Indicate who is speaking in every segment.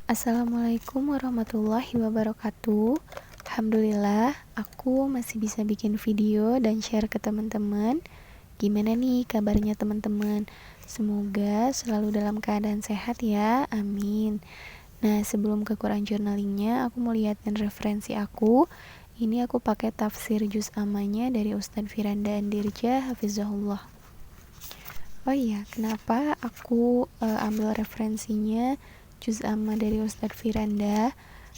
Speaker 1: Assalamualaikum warahmatullahi wabarakatuh. Alhamdulillah, aku masih bisa bikin video dan share ke teman-teman. Gimana nih kabarnya teman-teman? Semoga selalu dalam keadaan sehat ya, amin. Nah, sebelum ke Quran journalingnya, aku mau liatin referensi aku. Ini aku pakai tafsir juz amanya dari Ustadz Firanda Andirja, Hafizahullah. Oh iya, kenapa aku ambil referensinya juz amma dari Ustadz Firanda?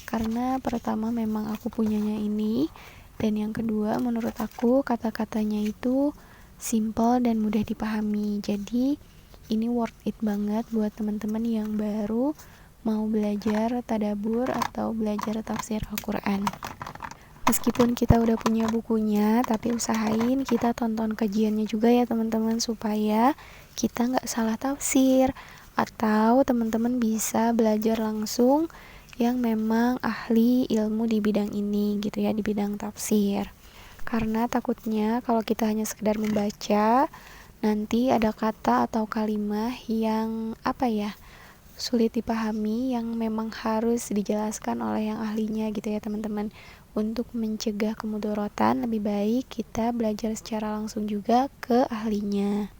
Speaker 1: Karena pertama memang aku punyanya ini, dan yang kedua menurut aku kata-katanya itu simple dan mudah dipahami. Jadi ini worth it banget buat teman-teman yang baru mau belajar tadabur atau belajar tafsir Al-Quran. Meskipun kita udah punya bukunya, tapi usahain kita tonton kajiannya juga ya teman-teman, supaya kita nggak salah tafsir, atau teman-teman bisa belajar langsung yang memang ahli ilmu di bidang ini gitu ya, di bidang tafsir. Karena takutnya kalau kita hanya sekedar membaca, nanti ada kata atau kalimat yang sulit dipahami, yang memang harus dijelaskan oleh yang ahlinya gitu ya teman-teman. Untuk mencegah kemudorotan, lebih baik kita belajar secara langsung juga ke ahlinya.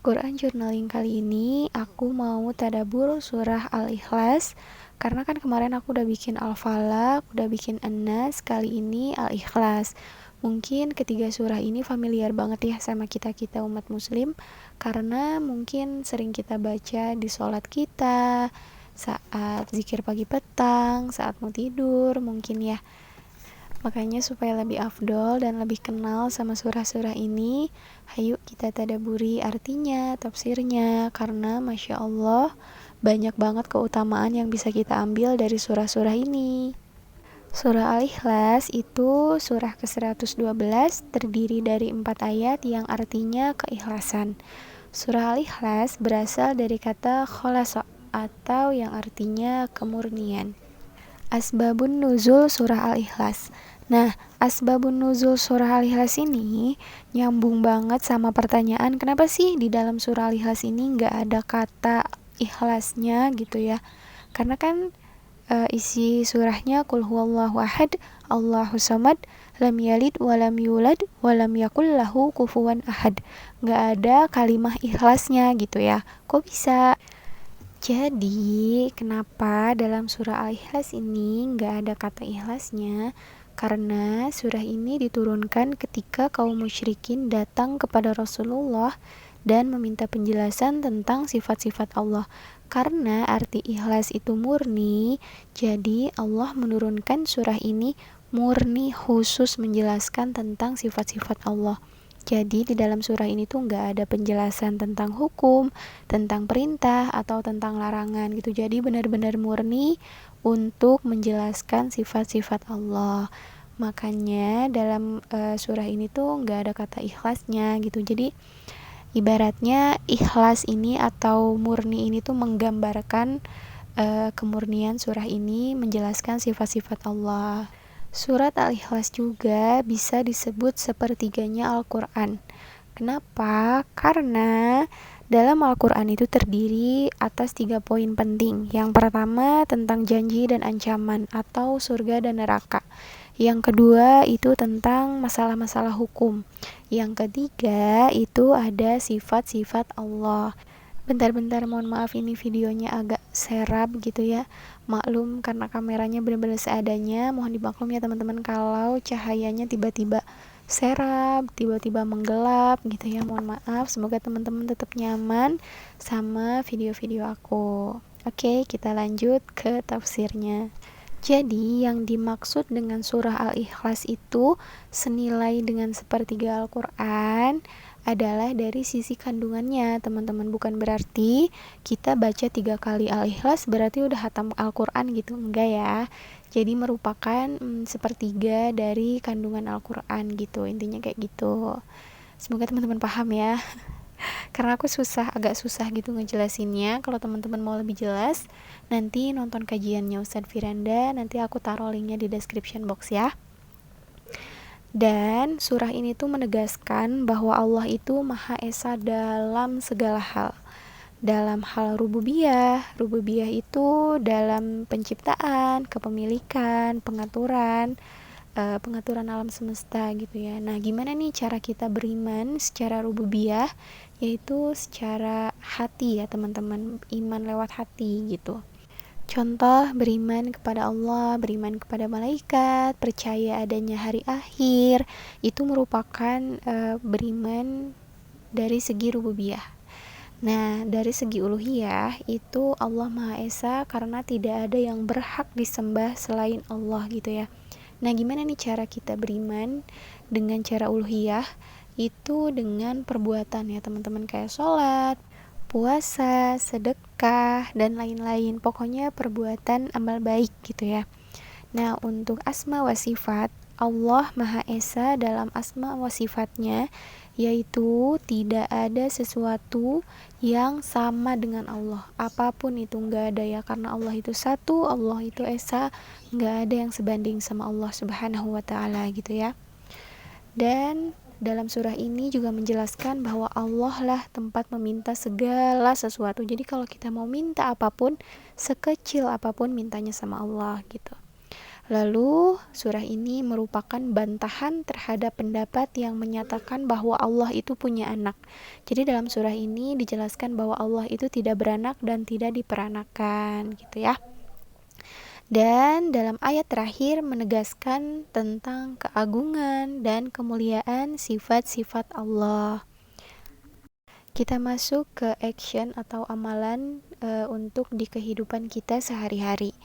Speaker 1: Quran journaling kali ini aku mau tadabur surah Al-Ikhlas, karena kan kemarin aku udah bikin Al-Falaq, udah bikin An-Nas, kali ini Al-Ikhlas. Mungkin ketiga surah ini familiar banget ya sama kita umat muslim, karena mungkin sering kita baca di sholat kita, saat zikir pagi petang, saat mau tidur mungkin ya. Makanya supaya lebih afdol dan lebih kenal sama surah-surah ini, ayo kita tadaburi artinya, tafsirnya, karena Masya Allah banyak banget keutamaan yang bisa kita ambil dari surah-surah ini. Surah Al-Ikhlas itu surah ke-112, terdiri dari 4 ayat yang artinya keikhlasan. Surah Al-Ikhlas berasal dari kata kholasa atau yang artinya kemurnian. Asbabun nuzul surah Al-Ikhlas. Nah, asbabun nuzul surah Al-Ikhlas ini nyambung banget sama pertanyaan kenapa sih di dalam surah Al-Ikhlas ini nggak ada kata ikhlasnya gitu ya. Karena kan isi surahnya qul huwallahu ahad, Allahu samad, lam yalid walam yulad walam yakul lahu kufuwan ahad. Nggak ada kalimah ikhlasnya gitu ya. Kok bisa? Jadi, kenapa dalam surah Al-Ikhlas ini nggak ada kata ikhlasnya? Karena surah ini diturunkan ketika kaum musyrikin datang kepada Rasulullah dan meminta penjelasan tentang sifat-sifat Allah. Karena arti ikhlas itu murni, jadi Allah menurunkan surah ini murni khusus menjelaskan tentang sifat-sifat Allah. Jadi di dalam surah ini tuh nggak ada penjelasan tentang hukum, tentang perintah, atau tentang larangan gitu. Jadi benar-benar murni untuk menjelaskan sifat-sifat Allah. Makanya dalam surah ini tuh nggak ada kata ikhlasnya gitu. Jadi ibaratnya ikhlas ini atau murni ini tuh menggambarkan kemurnian surah ini menjelaskan sifat-sifat Allah. Surat Al-Ikhlas juga bisa disebut sepertiganya Al-Quran. Kenapa? Karena dalam Al-Quran itu terdiri atas 3 poin penting. Yang pertama tentang janji dan ancaman atau surga dan neraka. Yang kedua itu tentang masalah-masalah hukum. Yang ketiga itu ada sifat-sifat Allah. Bentar-bentar, mohon maaf ini videonya agak serap gitu ya. Maklum karena kameranya benar-benar seadanya. Mohon dimaklum ya teman-teman kalau cahayanya tiba-tiba serap, tiba-tiba menggelap gitu ya. Mohon maaf, semoga teman-teman tetap nyaman sama video-video aku. Oke, kita lanjut ke tafsirnya. Jadi yang dimaksud dengan surah Al-Ikhlas itu senilai dengan sepertiga Al-Quran adalah dari sisi kandungannya teman-teman. Bukan berarti kita baca 3 kali Al-Ikhlas berarti udah hatam Al-Quran gitu, enggak ya. Jadi merupakan sepertiga dari kandungan Al-Quran gitu, intinya kayak gitu. Semoga teman-teman paham ya. Karena aku agak susah gitu ngejelasinnya. Kalau teman-teman mau lebih jelas, nanti nonton kajiannya Ustadz Firanda, nanti aku taruh linknya di description box ya. Dan surah ini tuh menegaskan bahwa Allah itu Maha Esa dalam segala hal. dalam hal rububiyah. Rububiyah itu dalam penciptaan, kepemilikan, pengaturan alam semesta gitu ya. Nah, gimana nih cara kita beriman secara rububiyah? Yaitu secara hati ya teman-teman, iman lewat hati gitu. Contoh, beriman kepada Allah, beriman kepada malaikat, percaya adanya hari akhir, itu merupakan beriman dari segi rububiyah. Nah, dari segi uluhiyah itu Allah Maha Esa karena tidak ada yang berhak disembah selain Allah gitu ya. Nah, gimana nih cara kita beriman dengan cara uluhiyah? Itu dengan perbuatan ya teman-teman, kayak sholat, puasa, sedekah, dan lain-lain. Pokoknya perbuatan amal baik gitu ya. Nah, untuk asma wa sifat, Allah Maha Esa dalam asma wa sifatnya, yaitu tidak ada sesuatu yang sama dengan Allah. Apapun itu nggak ada ya, karena Allah itu satu, Allah itu Esa, nggak ada yang sebanding sama Allah Subhanahu wa Ta'ala gitu ya. Dan dalam surah ini juga menjelaskan bahwa Allah lah tempat meminta segala sesuatu. Jadi kalau kita mau minta apapun, sekecil apapun, mintanya sama Allah gitu. Lalu surah ini merupakan bantahan terhadap pendapat yang menyatakan bahwa Allah itu punya anak. Jadi dalam surah ini dijelaskan bahwa Allah itu tidak beranak dan tidak diperanakan gitu ya. Dan dalam ayat terakhir menegaskan tentang keagungan dan kemuliaan sifat-sifat Allah. Kita masuk ke action atau amalan untuk di kehidupan kita sehari-hari.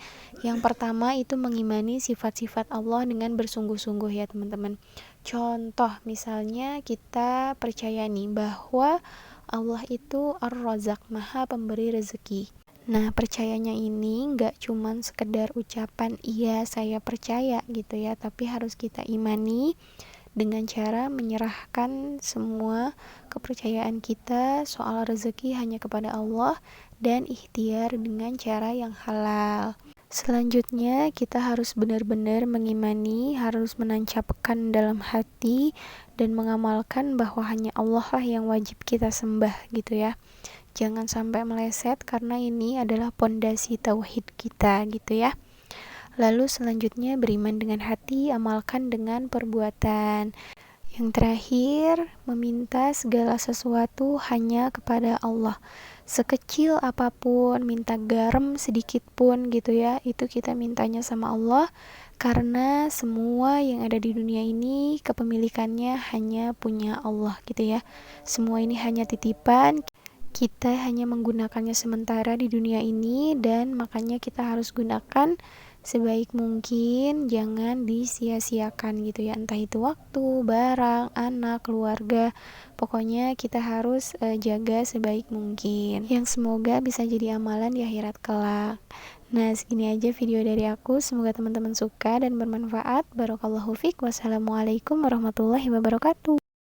Speaker 1: Yang pertama itu mengimani sifat-sifat Allah dengan bersungguh-sungguh ya teman-teman. Contoh misalnya kita percaya nih bahwa Allah itu Ar-Razzaq, Maha Pemberi rezeki. Nah, percayanya ini nggak cuman sekedar ucapan iya saya percaya gitu ya, tapi harus kita imani dengan cara menyerahkan semua kepercayaan kita soal rezeki hanya kepada Allah dan ikhtiar dengan cara yang halal. Selanjutnya kita harus benar-benar mengimani, harus menancapkan dalam hati dan mengamalkan bahwa hanya Allah lah yang wajib kita sembah gitu ya. Jangan sampai meleset karena ini adalah pondasi tauhid kita gitu ya. Lalu selanjutnya beriman dengan hati, amalkan dengan perbuatan. Yang terakhir, meminta segala sesuatu hanya kepada Allah. Sekecil apapun, minta garam sedikit pun gitu ya, itu kita mintanya sama Allah. Karena semua yang ada di dunia ini kepemilikannya hanya punya Allah gitu ya. Semua ini hanya titipan. Kita hanya menggunakannya sementara di dunia ini dan makanya kita harus gunakan sebaik mungkin, jangan disia-siakan gitu ya, entah itu waktu, barang, anak, keluarga, pokoknya kita harus jaga sebaik mungkin, yang semoga bisa jadi amalan di akhirat kelak. Nah, segini aja video dari aku, semoga teman-teman suka dan bermanfaat. Barakallahu fiik. Wassalamualaikum warahmatullahi wabarakatuh.